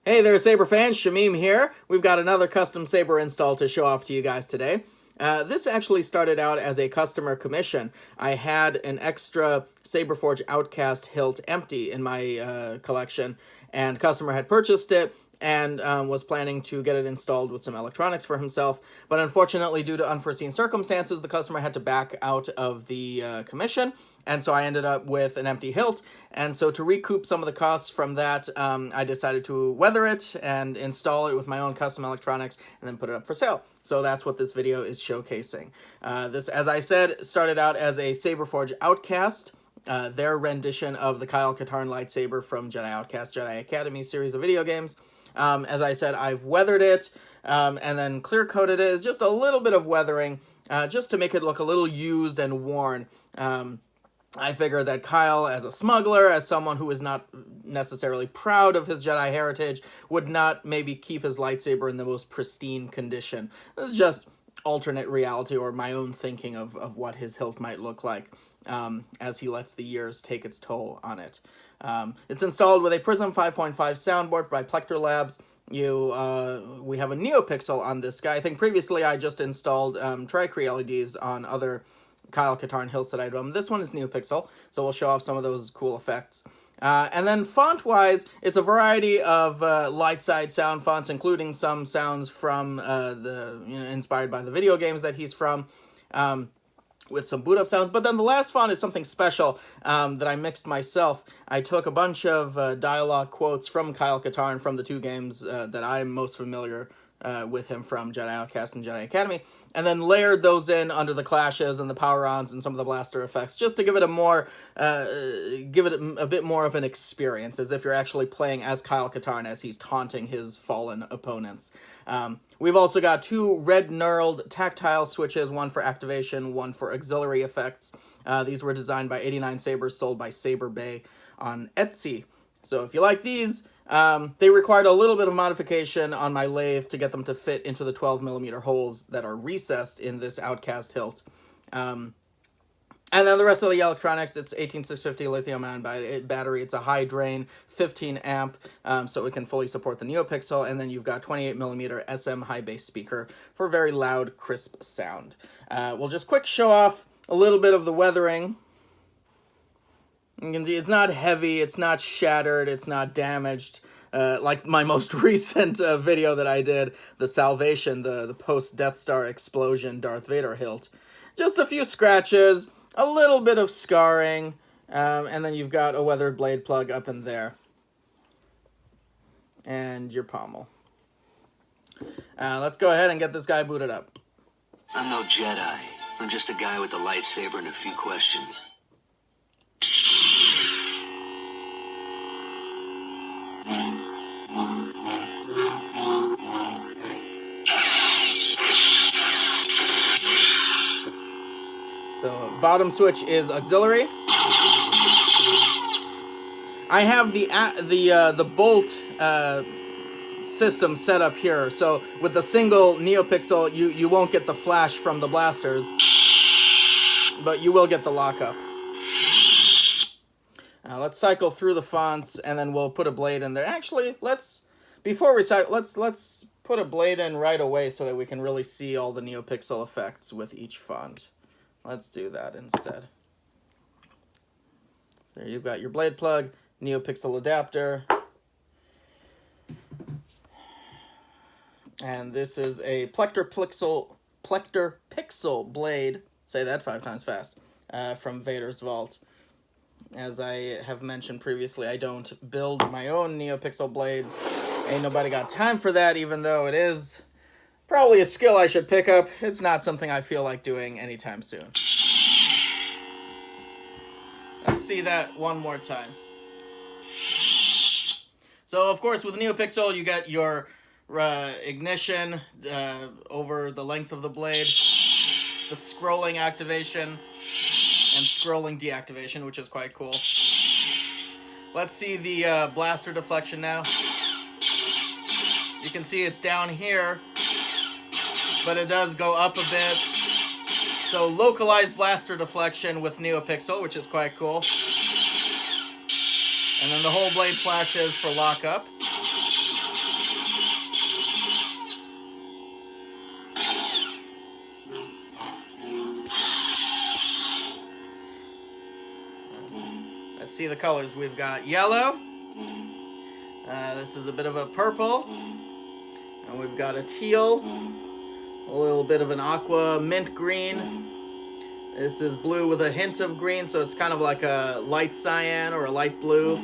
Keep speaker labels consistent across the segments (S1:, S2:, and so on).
S1: Hey there, Saber fans. Shamim here. We've got another custom Saber install to show off to you guys today. This actually started out as a customer commission. I had an extra Saberforge Outcast hilt empty in my collection, and customer had purchased it and was planning to get it installed with some electronics for himself. But unfortunately, due to unforeseen circumstances, the customer had to back out of the commission, and so I ended up with an empty hilt. And so to recoup some of the costs from that, I decided to weather it and install it with my own custom electronics and then put it up for sale. So that's what this video is showcasing. This, as I said, started out as a Saberforge Outcast, their rendition of the Kyle Katarn lightsaber from Jedi Outcast Jedi Academy series of video games. As I said, I've weathered it and then clear coated it. It's just a little bit of weathering just to make it look a little used and worn. I figure that Kyle, as a smuggler, as someone who is not necessarily proud of his Jedi heritage, would not maybe keep his lightsaber in the most pristine condition. This is just alternate reality or my own thinking of what his hilt might look like as he lets the years take its toll on it. It's installed with a Prism 5.5 soundboard by Plector Labs. We have a neopixel on this guy. I think previously I just installed Tricree LEDs on other Kyle Katarn hilts that I done. This one is neopixel, so we'll show off some of those cool effects. And then font-wise, it's a variety of light-side sound fonts, including some sounds from inspired by the video games that he's from, with some boot-up sounds. But then the last font is something special that I mixed myself. I took a bunch of dialogue quotes from Kyle Katarn from the two games that I'm most familiar with him from, Jedi Outcast and Jedi Academy, and then layered those in under the clashes and the power-ons and some of the blaster effects, just to give it a bit more of an experience, as if you're actually playing as Kyle Katarn as he's taunting his fallen opponents. We've also got two red knurled tactile switches, one for activation, one for auxiliary effects. These were designed by 89 Sabers, sold by Saber Bay on Etsy. So if you like these, they required a little bit of modification on my lathe to get them to fit into the 12mm holes that are recessed in this Outcast hilt. And then the rest of the electronics, it's 18650 lithium-ion battery. It's a high drain, 15 amp, so it can fully support the neopixel. And then you've got 28mm SM high bass speaker for very loud, crisp sound. We'll just quick show off a little bit of the weathering. You can see it's not heavy, it's not shattered, it's not damaged, like my most recent video that I did, the Salvation, the post-Death Star explosion Darth Vader hilt. Just a few scratches, a little bit of scarring, and then you've got a weathered blade plug up in there. And your pommel. Let's go ahead and get this guy booted up.
S2: I'm no Jedi. I'm just a guy with a lightsaber and a few questions.
S1: So bottom switch is auxiliary. I have the bolt system set up here, so with the single neopixel, you won't get the flash from the blasters, but you will get the lockup. Let's cycle through the fonts, and then we'll put a blade in there. Actually, let's put a blade in right away so that we can really see all the neopixel effects with each font. Let's do that instead. So you've got your blade plug, neopixel adapter, and this is a Plector Pixel blade. Say that 5 times fast. From Vader's Vault. As I have mentioned previously, I don't build my own neopixel blades. Ain't nobody got time for that, even though it is probably a skill I should pick up. It's not something I feel like doing anytime soon. Let's see that one more time. So, of course, with neopixel, you got your ignition over the length of the blade, the scrolling activation, and scrolling deactivation, which is quite cool. Let's see the blaster deflection now. You can see it's down here, but it does go up a bit. So localized blaster deflection with neopixel, which is quite cool. And then the whole blade flashes for lockup. Let's see the colors. We've got yellow. This is a bit of a purple. And we've got a teal. A little bit of an aqua mint green. This is blue with a hint of green, so it's kind of like a light cyan or a light blue.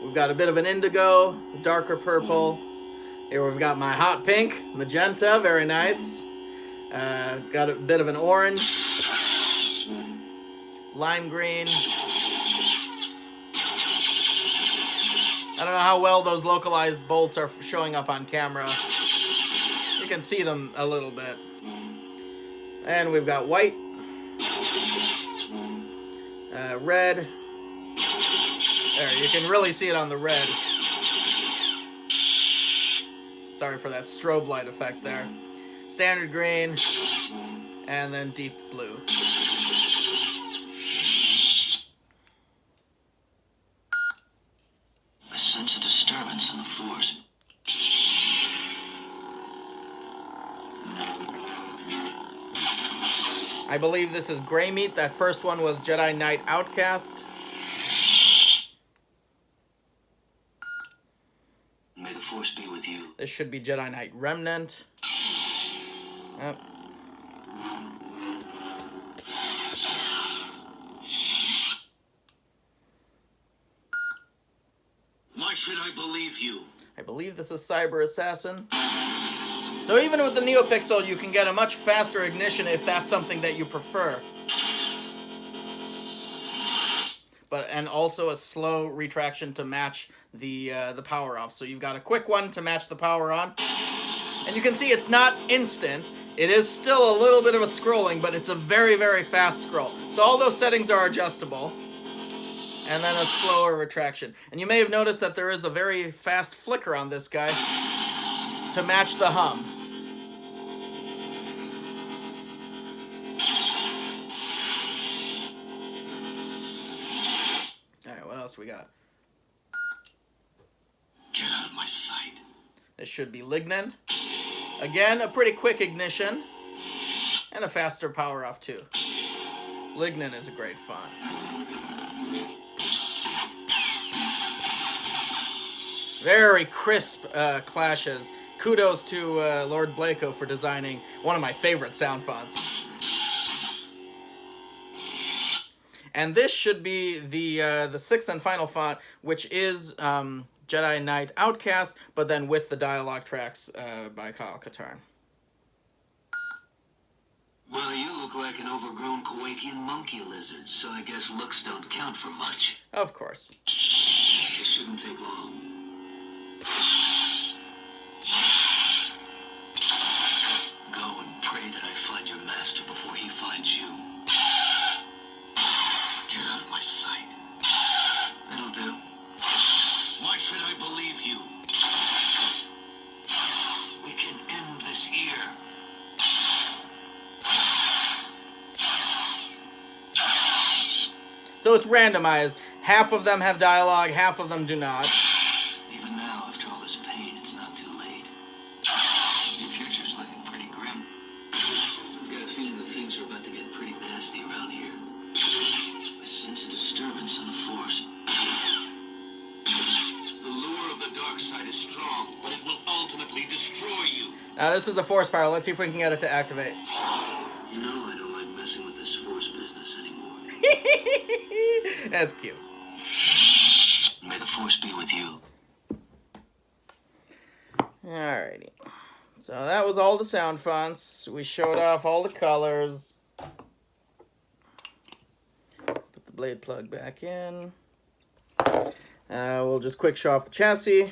S1: We've got a bit of an indigo, darker purple. Here we've got my hot pink, magenta, very nice. Got a bit of an orange, lime green. I don't know how well those localized bolts are showing up on camera. You can see them a little bit. And we've got white, red. There, you can really see it on the red. Sorry for that strobe light effect there. Standard green, and then deep blue.
S2: I sense a disturbance in the force.
S1: I believe this is Gray Meat. That first one was Jedi Knight Outcast.
S2: May the force be with you.
S1: This should be Jedi Knight Remnant. Yep.
S2: Why should I believe you?
S1: I believe this is Cyber Assassin. So even with the neopixel, you can get a much faster ignition if that's something that you prefer. And also a slow retraction to match the power off. So you've got a quick one to match the power on. And you can see it's not instant. It is still a little bit of a scrolling, but it's a very, very fast scroll. So all those settings are adjustable. And then a slower retraction. And you may have noticed that there is a very fast flicker on this guy to match the hum. Alright, what else we got?
S2: Get out of my sight.
S1: This should be Lignin. Again, a pretty quick ignition. And a faster power off too. Lignin is a great font. Very crisp clashes. Kudos to Lord Blako for designing one of my favorite sound fonts. And this should be the sixth and final font, which is Jedi Knight Outcast, but then with the dialogue tracks by Kyle Katarn.
S2: Well, you look like an overgrown Kowakian monkey lizard, so I guess looks don't count for much.
S1: Of course.
S2: It shouldn't take long. Go and pray that I find your master before he finds you. Get out of my sight. That'll do. Why should I believe you? We can end this here.
S1: So it's randomized. Half of them have dialogue, half of them do not.
S2: Even now, after all this pain, it's not too late. Your future's looking pretty grim. I've got a feeling that things are about to get pretty nasty around here. I sense a disturbance in the force. The lure of the dark side is strong, but it will ultimately destroy you.
S1: Now this is the force power. Let's see if we can get it to activate.
S2: You know, I don't like messing with this force business anymore.
S1: That's cute.
S2: May the force be with you.
S1: Alrighty. So that was all the sound fonts. We showed off all the colors. Put the blade plug back in. We'll just quick show off the chassis.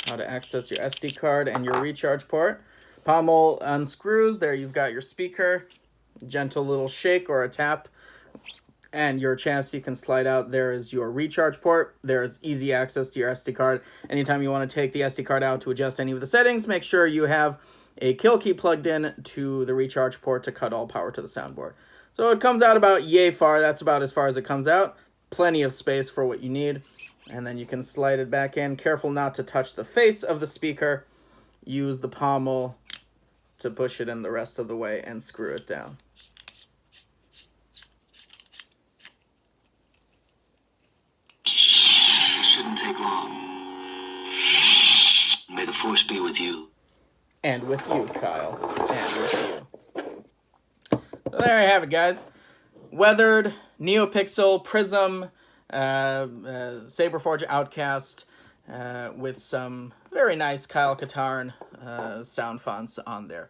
S1: How to access your SD card and your recharge port. Pommel unscrews. There you've got your speaker. Gentle little shake or a tap. And your chassis can slide out. There is your recharge port. There's easy access to your SD card. Anytime you want to take the SD card out to adjust any of the settings, make sure you have a kill key plugged in to the recharge port to cut all power to the soundboard. So it comes out about yay far. That's about as far as it comes out. Plenty of space for what you need. And then you can slide it back in. Careful not to touch the face of the speaker. Use the pommel to push it in the rest of the way and screw it down.
S2: force be with you.
S1: And with you, Kyle. And with you. So there you have it, guys. Weathered, neopixel, prism, Saberforge Outcast, with some very nice Kyle Katarn sound fonts on there.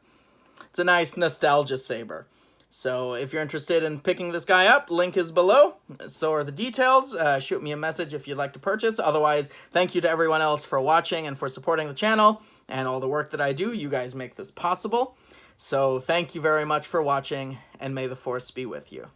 S1: It's a nice nostalgia saber. So if you're interested in picking this guy up, link is below. So are the details. Shoot me a message if you'd like to purchase. Otherwise, thank you to everyone else for watching and for supporting the channel and all the work that I do. You guys make this possible. So thank you very much for watching, and may the Force be with you.